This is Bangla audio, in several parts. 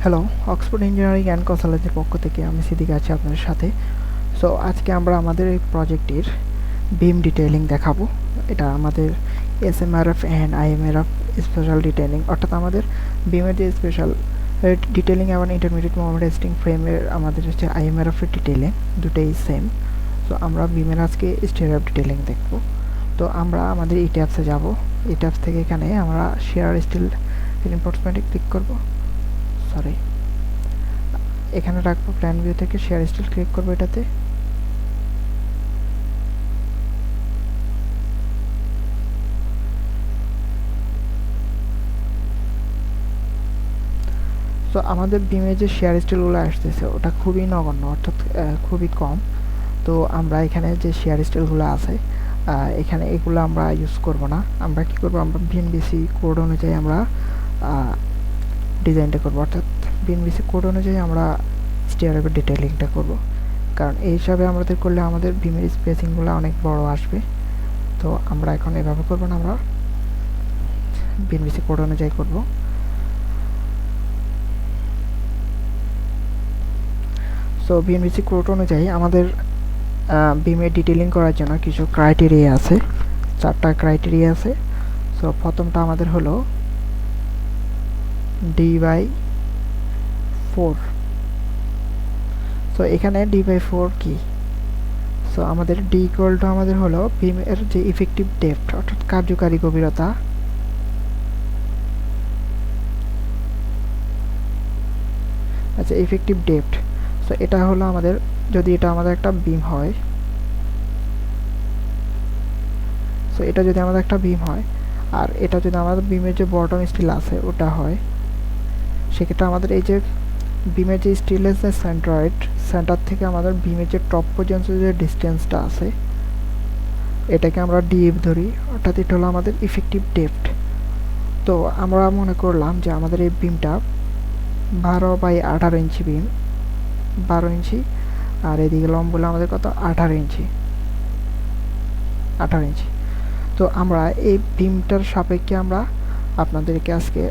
হ্যালো, অক্সফোর্ড ইঞ্জিনিয়ারিং অ্যান্ড কনসালটেন্সির পক্ষ থেকে আমি সিদ্দিক আছি আপনাদের সাথে। সো আজকে আমরা আমাদের এই প্রজেক্টের বিম ডিটেইলিং দেখাবো। এটা আমাদের এসএমআরএফ অ্যান্ড আইএমআরএফ স্পেশাল ডিটেইলিং, অর্থাৎ আমাদের বিমের যে স্পেশাল ডিটেইলিং এবং ইন্টারমিডিয়েট মোমেন্ট টেস্টিং ফ্রেমের আমাদের হচ্ছে আইএমআরএফের ডিটেইলিং দুটোই সেম। সো আমরা বিমের আজকে স্টিরাপ ডিটেইলিং দেখব। তো আমরা আমাদের ETABS-এ যাব। ETABS থেকে এখানে আমরা শেয়ার স্টিল রিইনফোর্সমেন্টে ক্লিক করব। সরি, এখানে রাখবো প্ল্যান ভিউ থেকে শেয়ার স্টিল ক্লিক করবো এটাতে। তো আমাদের বিমে যে শেয়ার স্টিলগুলো আসতেছে ওটা খুবই নগণ্য, অর্থাৎ খুবই কম। তো আমরা এখানে যে শেয়ার স্টিলগুলো আছে এখানে এগুলো আমরা ইউজ করব না। আমরা কি করব, আমরা বিএনবিসি কোড অনুযায়ী আমরা ডিজাইনটা করব, অর্থাৎ বিএনবিসি কোড অনুযায়ী আমরা স্টিয়ারের ডিটেইলিংটা করব। কারণ এই হিসাবে আমাদের করলে আমাদের বিমের স্পেসিংগুলো অনেক বড় আসবে। তো আমরা এখন এভাবে করব না, আমরা বিএনবিসি কোড অনুযায়ী করব। সো বিএনবিসি কোড অনুযায়ী আমাদের বিমের ডিটেইলিং করার জন্য কিছু ক্রাইটেরিয়া আছে, 4টা ক্রাইটেরিয়া আছে। সো প্রথমটা আমাদের হলো D/4। সো এখানে D/4 কি? সো আমাদের D ইকুয়াল টু আমাদের হলো বিমের যে ইফেক্টিভ ডেপথ, অর্থাৎ কার্যকারী গভীরতা, আচ্ছা ইফেক্টিভ ডেপথ। সো এটা হলো আমাদের, যদি এটা আমাদের একটা বিম হয়, সো এটা যদি আমাদের একটা বিম হয় আর এটা যদি আমাদের বিমের যে বটম স্টিল আছে ওটা হয়, সেক্ষেত্রে আমাদের এই যে বিমের যে স্টিলের যে সেন্টার থেকে আমাদের বিমের যে টপ পর্যন্ত যে ডিস্টেন্সটা আছে এটাকে আমরা ডিএফ ধরি, অর্থাৎ এটা হলো আমাদের ইফেক্টিভ ডেপথ। তো আমরা মনে করলাম যে আমাদের এই বিমটা 12/18 ইঞ্চি বিম, 12 ইঞ্চি, আর এদিকে লম্ব হলো আমাদের কত, 18 ইঞ্চি। তো আমরা এই বিমটার সাপেক্ষে আমরা আপনাদেরকে আজকে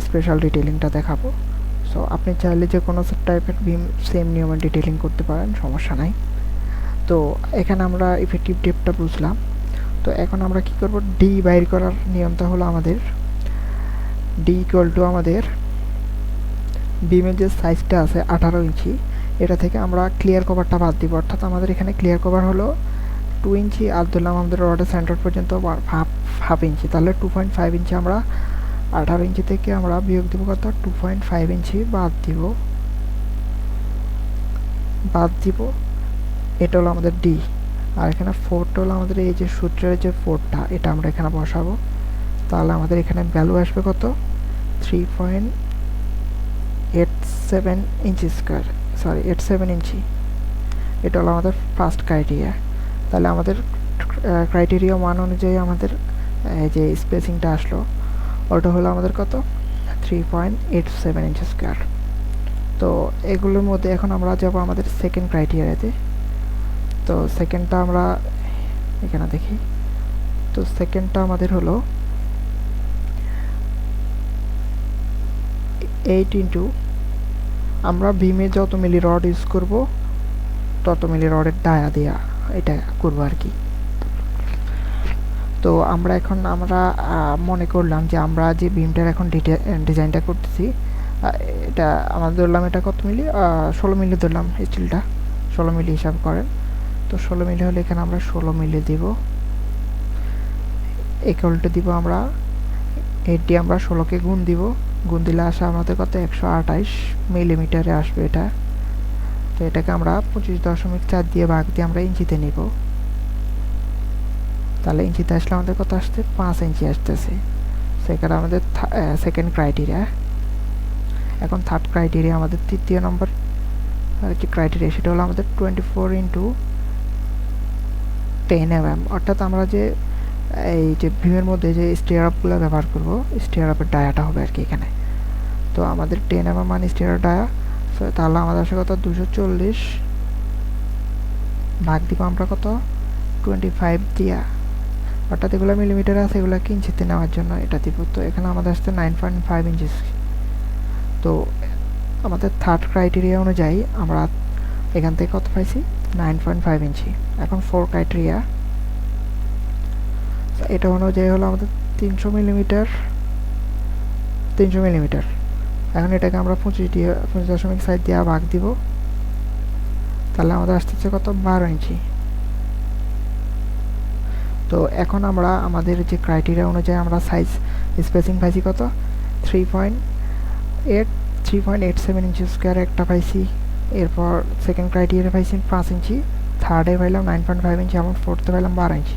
স্পেশাল ডিটেইলিংটা দেখাবো। সো আপনি চাইলে যে কোনো টাইপের বিম সেম নিয়মে ডিটেইলিং করতে পারেন, সমস্যা নাই। তো এখানে আমরা ইফেক্টিভ ডেপথটা বুঝলাম। তো এখন আমরা কি করব, ডি বাইর করার নিয়মটা হলো আমাদের ডি ইকুয়াল টু আমাদের বিমের যে সাইজটা আছে 18 ইঞ্চি, এটা থেকে আমরা ক্লিয়ার কভারটা বাদ দিব, অর্থাৎ আমাদের এখানে ক্লিয়ার কভার হলো 2 ইঞ্চি, আর ধরলাম আমাদের রডের সেন্টার পর্যন্ত হাফ ইঞ্চি, তাহলে 2.5 ইঞ্চি আমরা 18 ইঞ্চি থেকে আমরা বিয়োগ দিব কত, 2.5 ইঞ্চি বাদ দিব। এটা হলো আমাদের ডি। আর এখানে 4টা হলো আমাদের এই যে সূত্রের যে 4টা, এটা আমরা এখানে বসাবো। তাহলে আমাদের এখানে ভ্যালু আসবে কত, 3.87 ইঞ্চি স্কোয়ার, সরি 87 ইঞ্চি। এটা হলো আমাদের ফার্স্ট ক্রাইটেরিয়া। তাহলে আমাদের ক্রাইটেরিয়া 1 অনুযায়ী আমাদের যে স্পেসিংটা আসলো ওটা হলো আমাদের কত, 3.87 ইঞ্চি স্কোয়ার। তো এগুলোর মধ্যে এখন আমরা যাব আমাদের সেকেন্ড ক্রাইটেরিয়াতে। তো সেকেন্ডটা আমরা এখানে দেখি। তো সেকেন্ডটা আমাদের হলো 8 ইন্টু, আমরা বিমে যত মিলি রড ইউজ করব তত মিলি রডের ডায়া দেয়া এটা করবো আর কি। তো আমরা এখন মনে করলাম যে আমরা যে বিমটার এখন ডিজাইনটা করতেছি এটা আমাদের ধরলাম এটা কত মিলি, 16 মিলি ধরলাম, স্টিলটা 16 মিলি হিসাব করেন। তো 16 মিলি হলে এখানে আমরা 16 মিলি দিব, ইকুয়ালটা দিব আমরা 8 দিয়ে আমরা 16কে গুণ দিব, গুণ দিলে আসে আমাদের কত, 128 মিলিমিটারে আসবে এটা। তো এটাকে আমরা 25.4 দিয়ে ভাগ দিয়ে আমরা ইঞ্চিতে নিব, তাহলে ইঞ্চিতে আসলে আমাদের কত আসছে, 5 ইঞ্চি আসতেছে। সেখানে আমাদের সেকেন্ড ক্রাইটেরিয়া। এখন থার্ড ক্রাইটেরিয়া, আমাদের তৃতীয় নম্বর যে ক্রাইটেরিয়া সেটা হলো আমাদের 24 ইন্টু 10 mm, অর্থাৎ আমরা যে এই যে বিমের মধ্যে যে স্টিয়ারআপগুলো ব্যবহার করব, স্টিয়ারআপের ডায়াটা হবে আর কি এখানে। তো আমাদের 10 mm মানে স্টিয়ার ডায়া, তাহলে আমাদের আসলে কত, 240 ভাগ দিব আমরা কত, 25 দিয়া, অর্থাৎ এগুলো মিলিমিটার আছে, এগুলোকে ইঞ্চিতে নেওয়ার জন্য এটা দিব। তো এখানে আমাদের আসছে 9.5 ইঞ্চি। তো আমাদের থার্ড ক্রাইটেরিয়া অনুযায়ী আমরা এখান থেকে কত পাইছি 9.5 ইঞ্চি। এখন 4 ক্রাইটেরিয়া, এটা অনুযায়ী হলো আমাদের 300 মিলিমিটার। এখন এটাকে আমরা 25.7 দিয়ে ভাগ দিব, তাহলে আমাদের আসতেছে কত 12 ইঞ্চি। তো এখন আমরা আমাদের যে ক্রাইটেরিয়া অনুযায়ী আমরা সাইজ স্পেসিং পাইছি কত 3.87 ইঞ্চি স্কোয়ার একটা পাইছি। এরপর সেকেন্ড ক্রাইটেরিয়া পাইছি 5 ইঞ্চি, থার্ডে পাইলাম 9.5 ইঞ্চি, এবং ফোর্থে পাইলাম 12 ইঞ্চি।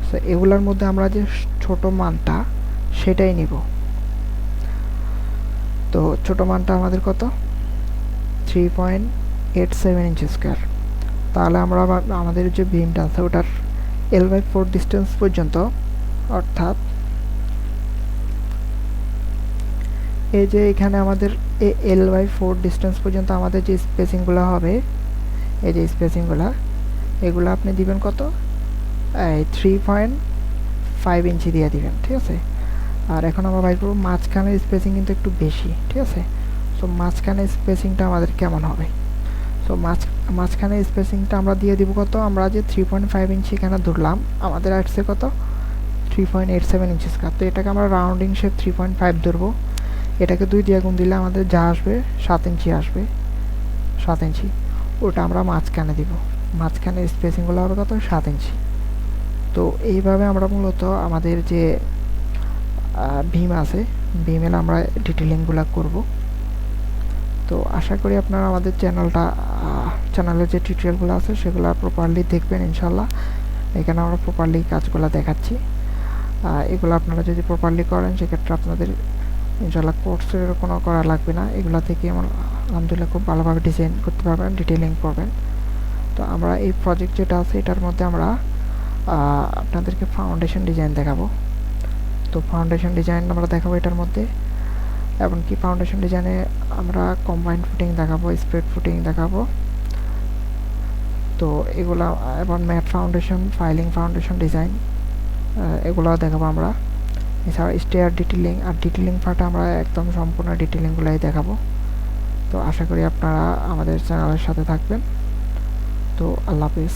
সো এগুলোর মধ্যে আমরা যে ছোট মানটা সেটাই নিব। তো ছোট মানটা আমাদের কত 3.87 ইঞ্চি স্কোয়ার। তাহলে আমরা আমাদের যে বিমটা আছে ওটার L/4 ডিস্টেন্স পর্যন্ত, অর্থাৎ এই যে এখানে আমাদের L/4 ডিস্টেন্স পর্যন্ত আমাদের যে স্পেসিংগুলো হবে, এই যে স্পেসিংগুলো, এগুলো আপনি দিবেন কত 3.5 ইঞ্চি দিয়ে দিবেন, ঠিক আছে। আর এখন আমরা বাইর করব মাঝখানের স্পেসিং কিন্তু একটু বেশি, ঠিক আছে। সো মাঝখানের স্পেসিংটা আমাদের কেমন হবে, সো মাঝখানের স্পেসিংটা আমরা দিয়ে দিব কত, আমরা যে 3.5 ইঞ্চি এখানে ধরলাম, আমাদের আসছে কত 3.87 ইঞ্চি স্কোয়ার। তো এটাকে আমরা রাউন্ডিং শেপ 3.5 ধরবো। এটাকে 2 দিয়ে গুণ দিলে আমাদের যা আসবে 7 ইঞ্চি আসবে, 7 ইঞ্চি। ওটা আমরা মাঝখানে দিব, মাঝখানে স্পেসিংগুলো হবে কত 7 ইঞ্চি। তো এইভাবে আমরা মূলত আমাদের যে ভীম আছে, ভীমের আমরা ডিটেলিংগুলো করব। তো আশা করি আপনারা আমাদের চ্যানেলের যে টিউটোরিয়ালগুলো আছে সেগুলো প্রপারলি দেখবেন ইনশাল্লাহ। এখানে আমরা প্রপারলি কাজগুলো দেখাচ্ছি। এগুলো আপনারা যদি প্রপারলি করেন সেক্ষেত্রে আপনাদের ইনশাল্লাহ কোর্সের কোনো করা লাগবে না। এগুলো থেকে আমার আলহামদুলিল্লাহ খুব ভালোভাবে ডিজাইন করতে পারবেন, ডিটেলিং করবেন। তো আমরা এই প্রজেক্ট যেটা আছে এটার মধ্যে আমরা আপনাদেরকে ফাউন্ডেশন ডিজাইন দেখাবো। তো ফাউন্ডেশন ডিজাইন আমরা দেখাবো এটার মধ্যে, এমনকি ফাউন্ডেশন ডিজাইনে আমরা কম্বাইন্ড ফুটিং দেখাবো, স্প্রেড ফুটিং দেখাবো। তো এগুলা এবং mat foundation, piling foundation design, এগুলো দেখাবো আমরা। এছাড়া স্টেয়ার ডিটেলিং, আর ডিটেলিং পার্টে আমরা একদম সম্পূর্ণ ডিটেলিংগুলোই দেখাবো। তো আশা করি আপনারা আমাদের চ্যানেলের সাথে থাকবেন। তো আল্লাহ হাফিজ।